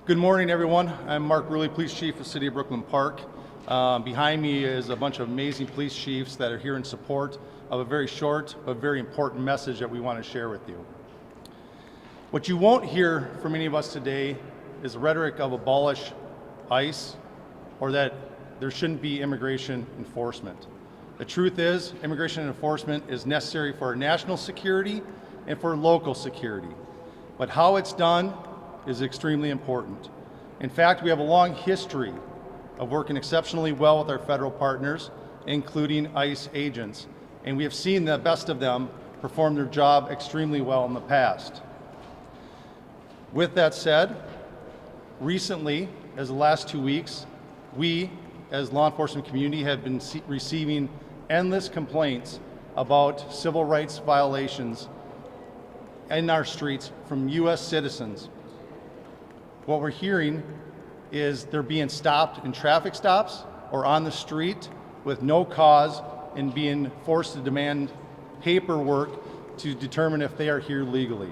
Good morning, everyone. I'm Mark Ruley, Police Chief of the City of Brooklyn Park. Behind me is a bunch of amazing police chiefs that are here in support of a very short but very important message that we want to share with you. What you won't hear from any of us today is the rhetoric of abolish ICE or that there shouldn't be immigration enforcement. The truth is, immigration enforcement is necessary for our national security and for local security. But how it's done is extremely important. In fact, we have a long history of working exceptionally well with our federal partners, including ICE agents, and we have seen the best of them perform their job extremely well in the past. With that said, recently, as the last 2 weeks, we, as law enforcement community, have been receiving endless complaints about civil rights violations in our streets from U.S. citizens. What we're hearing is they're being stopped in traffic stops or on the street with no cause and being forced to demand paperwork to determine if they are here legally.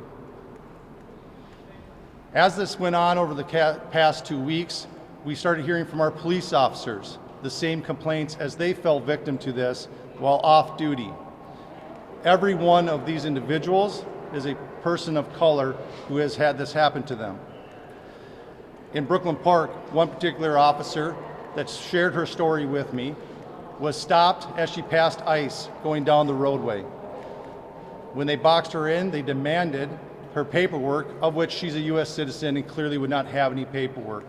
As this went on over the past 2 weeks, we started hearing from our police officers the same complaints as they fell victim to this while off duty. Every one of these individuals is a person of color who has had this happen to them. In Brooklyn Park, one particular officer that shared her story with me was stopped as she passed ICE going down the roadway. When they boxed her in, they demanded her paperwork, of which she's a U.S. citizen and clearly would not have any paperwork.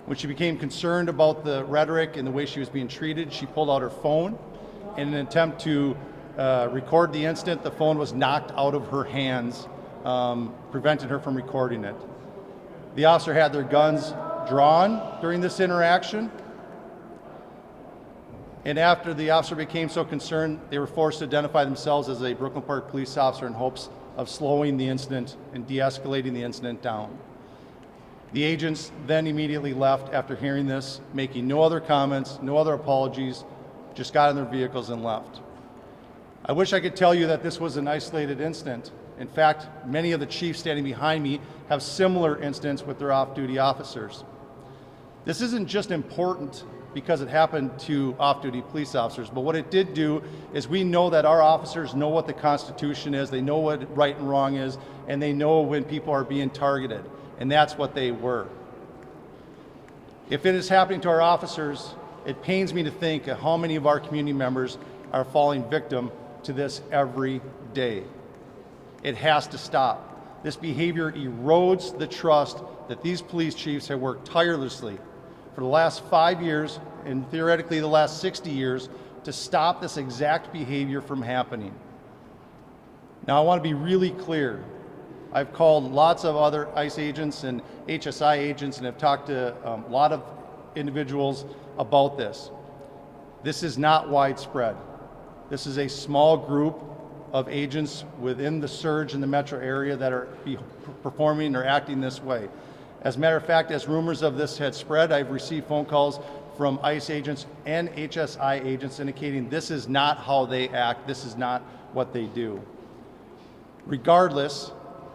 When she became concerned about the rhetoric and the way she was being treated, she pulled out her phone. In an attempt to record the incident, the phone was knocked out of her hands, preventing her from recording it. The officer had their guns drawn during this interaction, and after the officer became so concerned, they were forced to identify themselves as a Brooklyn Park police officer in hopes of slowing the incident and de-escalating the incident down. The agents then immediately left after hearing this, making no other comments, no other apologies, just got in their vehicles and left. I wish I could tell you that this was an isolated incident. In fact, many of the chiefs standing behind me have similar incidents with their off-duty officers. This isn't just important because it happened to off-duty police officers, but what it did do is we know that our officers know what the Constitution is, they know what right and wrong is, and they know when people are being targeted, and that's what they were. If it is happening to our officers, it pains me to think of how many of our community members are falling victim to this every day. It has to stop. This behavior erodes the trust that these police chiefs have worked tirelessly for the last 5 years and theoretically the last 60 years to stop this exact behavior from happening. Now, I want to be really clear. I've called lots of other ICE agents and HSI agents and have talked to a lot of individuals about this. This is not widespread. This is a small group of agents within the surge in the metro area that are performing or acting this way. As a matter of fact, as rumors of this had spread, I've received phone calls from ICE agents and HSI agents indicating this is not how they act, this is not what they do. Regardless,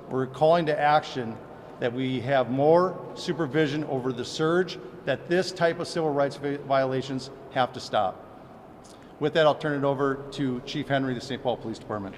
we're calling to action that we have more supervision over the surge, that this type of civil rights violations have to stop. With that, I'll turn it over to Chief Henry of the St. Paul Police Department.